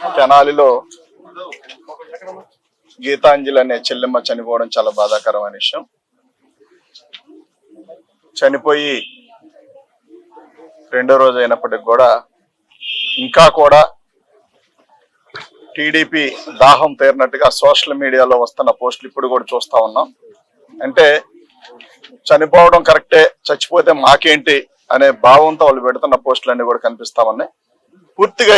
తెనాలిలో గీతాంజలి అనే చెల్లెమ్మ చనిపోవడం చాలా బాధాకరమైన విషయం. చనిపోయి రెండో రోజు అయినప్పటికి కూడా ఇంకా కూడా టీడీపీ దాహం తీరినట్టుగా సోషల్ మీడియాలో వస్తున్న పోస్టులు ఇప్పుడు కూడా చూస్తా ఉన్నాం. అంటే చనిపోవడం కరెక్టే, చచ్చిపోతే మాకేంటి అనే భావంతో వాళ్ళు పెడుతున్న పోస్టులన్నీ కూడా కనిపిస్తా ఉన్నాయి. పూర్తిగా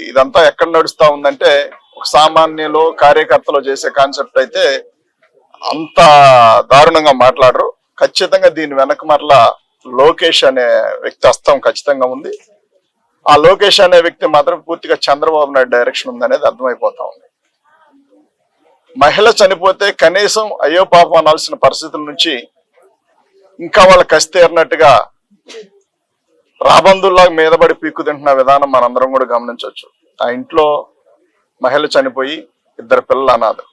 ఇదంతా ఎక్కడ నడుస్తా ఉందంటే ఒక సామాన్యులు కార్యకర్తలు చేసే కాన్సెప్ట్ అయితే అంత దారుణంగా మాట్లాడరు. ఖచ్చితంగా దీని వెనక మరలా లోకేష్ అనే వ్యక్తి హస్తం ఖచ్చితంగా ఉంది. ఆ లోకేష్ అనే వ్యక్తి మాత్రం పూర్తిగా చంద్రబాబు నాయుడు డైరెక్షన్ ఉందనేది అర్థమైపోతా ఉంది. మహిళ చనిపోతే కనీసం అయ్యో పాపం అనాల్సిన పరిస్థితుల నుంచి ఇంకా వాళ్ళ కసి తీరినట్టుగా రాబందుల్లా మీదబడి పీక్కు తింటున్న విధానం మనందరం కూడా గమనించవచ్చు. ఆ ఇంట్లో మహిళ చనిపోయి 2 పిల్లలు అనాథలు.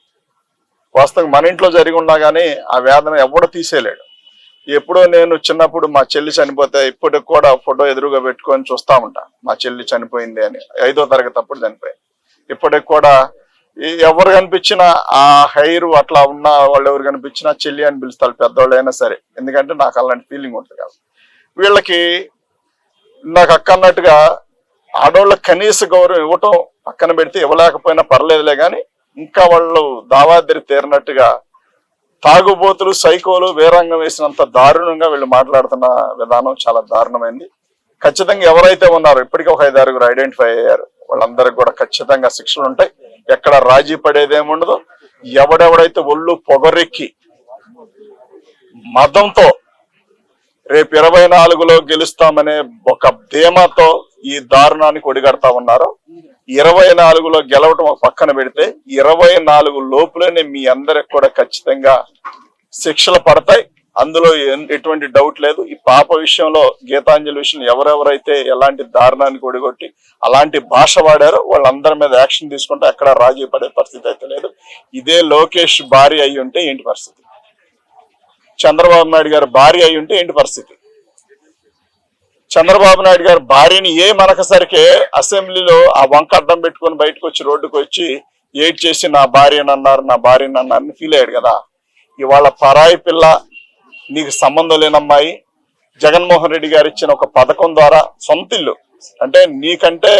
వాస్తవంగా మన ఇంట్లో జరిగి ఉన్నా కానీ ఆ వేదన ఎవడు తీసేయలేడు. ఎప్పుడో నేను చిన్నప్పుడు మా చెల్లి చనిపోతే ఇప్పటికి కూడా ఫోటో ఎదురుగా పెట్టుకొని చూస్తా ఉంటా, మా చెల్లి చనిపోయింది అని. 5వ తరగతి అప్పుడు చనిపోయింది. ఇప్పటికి కూడా ఎవరు కనిపించినా ఆ హైరు అట్లా ఉన్న వాళ్ళు ఎవరు కనిపించినా చెల్లి అని పిలుస్తారు, పెద్దవాళ్ళు అయినా సరే. ఎందుకంటే నాకు అలాంటి ఫీలింగ్ ఉంటుంది కాబట్టి. వీళ్ళకి నాకు అక్క అన్నట్టుగా ఆడవాళ్ళకి కనీస గౌరవం ఇవ్వటం పక్కన పెడితే ఇవ్వలేకపోయినా పర్లేదులే కానీ ఇంకా వాళ్ళు దావాదిరి తీరినట్టుగా తాగుబోతులు సైకోలు వేరంగం వేసినంత దారుణంగా వీళ్ళు మాట్లాడుతున్న విధానం చాలా దారుణమైంది. ఖచ్చితంగా ఎవరైతే ఉన్నారో ఇప్పటికీ ఒక 5-6 ఐడెంటిఫై అయ్యారు. వాళ్ళందరికీ కూడా ఖచ్చితంగా శిక్షలు ఉంటాయి. ఎక్కడ రాజీ పడేదేముండదు. ఎవడెవడైతే ఒళ్ళు పొగరెక్కి మదంతో రేపు 24లో గెలుస్తామనే ఒక ధీమాతో ఈ దారుణానికి ఒడిగడతా ఉన్నారు. 24లో గెలవటం ఒక పక్కన పెడితే 24 లోపులోనే మీ అందరికి కూడా ఖచ్చితంగా శిక్షలు పడతాయి. అందులో ఎటువంటి డౌట్ లేదు. ఈ పాప విషయంలో గీతాంజలి విషయంలో ఎవరెవరైతే ఎలాంటి దారుణానికి ఒడిగొట్టి అలాంటి భాష వాడారో వాళ్ళందరి మీద యాక్షన్ తీసుకుంటే ఎక్కడ రాజీ పడే పరిస్థితి అయితే లేదు. ఇదే లోకేష్ భార్య అయి ఉంటే ఏంటి పరిస్థితి? చంద్రబాబు నాయుడు గారి భార్య అయి ఉంటే ఏంటి పరిస్థితి? చంద్రబాబు నాయుడు గారి భార్యని మనకసరికే అసెంబ్లీలో ఆ వంక అడ్డం పెట్టుకొని బయటకు వచ్చి రోడ్డుకు వచ్చి ఏడ్ చేసి నా భార్యని అన్నారని ఫీల్ అయ్యాడు కదా. ఇవాళ పరాయి పిల్ల, నీకు సంబంధం లేనమ్మాయి, జగన్మోహన్ రెడ్డి గారు ఇచ్చిన ఒక పథకం ద్వారా సొంత ఇల్లు అంటే నీకంటే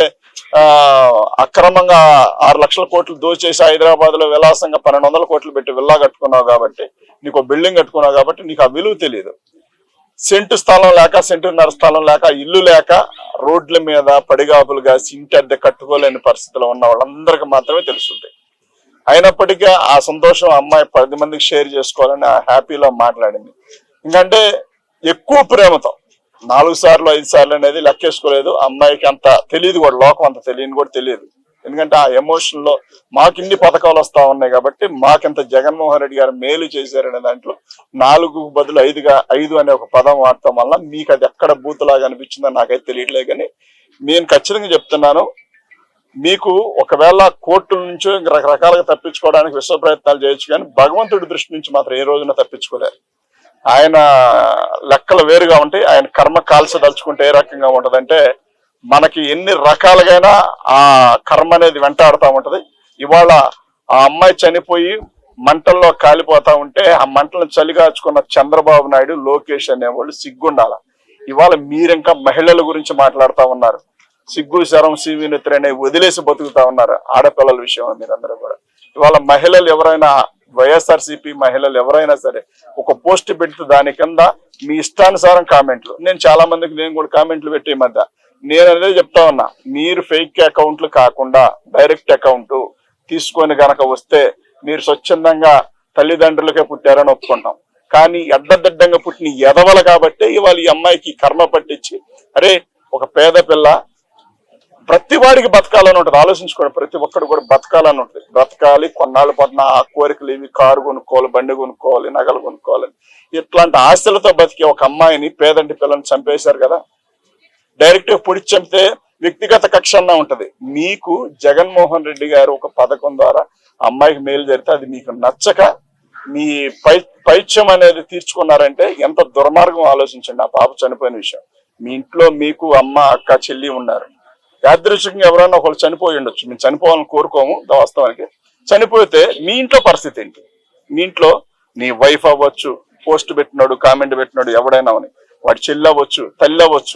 అక్రమంగా 6 లక్షల కోట్లు దోచేసి హైదరాబాద్ లో విలాసంగా 1200 కోట్లు పెట్టి విల్లా కట్టుకున్నావు కాబట్టి, నీకు బిల్డింగ్ కట్టుకున్నావు కాబట్టి నీకు ఆ విలువ తెలియదు. సెంటు స్థలం లేక, సెంటున్నర స్థలం లేక, ఇల్లు లేక రోడ్ల మీద పడిగాపులు కాసి ఇంటి అద్దె కట్టుకోలేని పరిస్థితిలో ఉన్న వాళ్ళందరికీ మాత్రమే తెలుస్తుంది. అయినప్పటికీ ఆ సంతోషం అమ్మాయి 10 మందికి షేర్ చేసుకోవాలని ఆ హ్యాపీలో మాట్లాడింది. ఎందుకంటే ఎక్కువ ప్రేమతో 4 సార్లు 5 సార్లు అనేది లెక్కేసుకోలేదు. అమ్మాయికి అంత తెలియదు కూడా, లోకం అంత తెలియని కూడా తెలియదు. ఎందుకంటే ఆ ఎమోషన్ లో మాకు ఇన్ని పథకాలు వస్తా ఉన్నాయి కాబట్టి, మాకింత జగన్మోహన్ రెడ్డి గారు మేలు చేశారనే దాంట్లో 4కు బదులు 5 అనే ఒక పదం వాడటం వల్ల మీకు అది ఎక్కడ బూతులాగా అనిపించిందో నాకైతే తెలియట్లే. కానీ నేను ఖచ్చితంగా చెప్తున్నాను, మీకు ఒకవేళ కోర్టుల నుంచి రకరకాలుగా తప్పించుకోవడానికి విశ్వ ప్రయత్నాలు చేయొచ్చు, కానీ భగవంతుడి దృష్టి నుంచి మాత్రం ఏ రోజున తప్పించుకోలేరు. ఆయన లెక్కలు వేరుగా ఉంటాయి. ఆయన కర్మ కాల్చదలుచుకుంటే ఏ రకంగా ఉంటదంటే, మనకి ఎన్ని రకాలుగైనా ఆ కర్మ అనేది వెంటాడుతూ ఉంటది. ఇవాళ ఆ అమ్మాయి చనిపోయి మంటల్లో కాలిపోతా ఉంటే ఆ మంటలను చలిగాచుకున్న చంద్రబాబు నాయుడు, లోకేష్ అనేవాళ్ళు సిగ్గుండాల. ఇవాళ మీరింకా మహిళల గురించి మాట్లాడుతూ ఉన్నారు. సిగ్గు శరం సివినెత్తురు అనేవి వదిలేసి బతుకుతా ఉన్నారు. ఆడపిల్లల విషయంలో మీరందరూ కూడా ఇవాళ మహిళలు ఎవరైనా, వైఎస్ఆర్సీపీ మహిళలు ఎవరైనా సరే ఒక పోస్ట్ పెడితే దాని కింద మీ ఇష్టానుసారం కామెంట్లు, నేను చాలా మందికి నేను కూడా కామెంట్లు పెట్టి ఈ మధ్య నేను అనేది చెప్తా ఉన్నా, మీరు ఫేక్ అకౌంట్లు కాకుండా డైరెక్ట్ అకౌంట్ తీసుకొని గనక వస్తే మీరు స్వచ్ఛందంగా తల్లిదండ్రులకే పుట్టారని ఒప్పుకుంటాం. కానీ అడ్డదిడ్డంగా పుట్టిన ఎదవలు కాబట్టి ఇవాళ ఈ అమ్మాయికి కర్మ పట్టించి, అరే ఒక పేద పిల్ల, ప్రతి వాడికి బతకాలని ఉంటుంది. ఆలోచించుకోండి, ప్రతి ఒక్కడు కూడా బతకాలని ఉంటుంది. బ్రతకాలి, కొన్నాళ్ళు పట్టిన ఆ కోరికలు ఇవి, కారు కొనుక్కోవాలి, బండి కొనుక్కోవాలి, నగలు కొనుక్కోవాలి, ఇట్లాంటి ఆశలతో బతికే ఒక అమ్మాయిని, పేదంటి పిల్లని చంపేశారు కదా. డైరెక్ట్ గా పొడి చంపితే వ్యక్తిగత కక్ష అన్నా ఉంటది. మీకు జగన్మోహన్ రెడ్డి గారు ఒక పథకం ద్వారా అమ్మాయికి మేలు జరిగితే అది మీకు నచ్చక మీ పైత్యం అనేది తీర్చుకున్నారంటే ఎంత దుర్మార్గం ఆలోచించండి. ఆ పాప చనిపోయిన విషయం, మీ ఇంట్లో మీకు అమ్మ, అక్క, చెల్లి ఉన్నారు. యాదృచ్ఛికంగా ఎవరైనా ఒకళ్ళు చనిపోయి ఉండొచ్చు, మేము చనిపోవాలని కోరుకోము వాస్తవానికి. చనిపోతే మీ ఇంట్లో పరిస్థితి ఏంటి? మీ ఇంట్లో నీ వైఫ్ అవ్వచ్చు, పోస్ట్ పెట్టినాడు, కామెంట్ పెట్టినాడు, ఎవడైనా వాడి చెల్లి అవ్వచ్చు, తల్లి అవ్వచ్చు,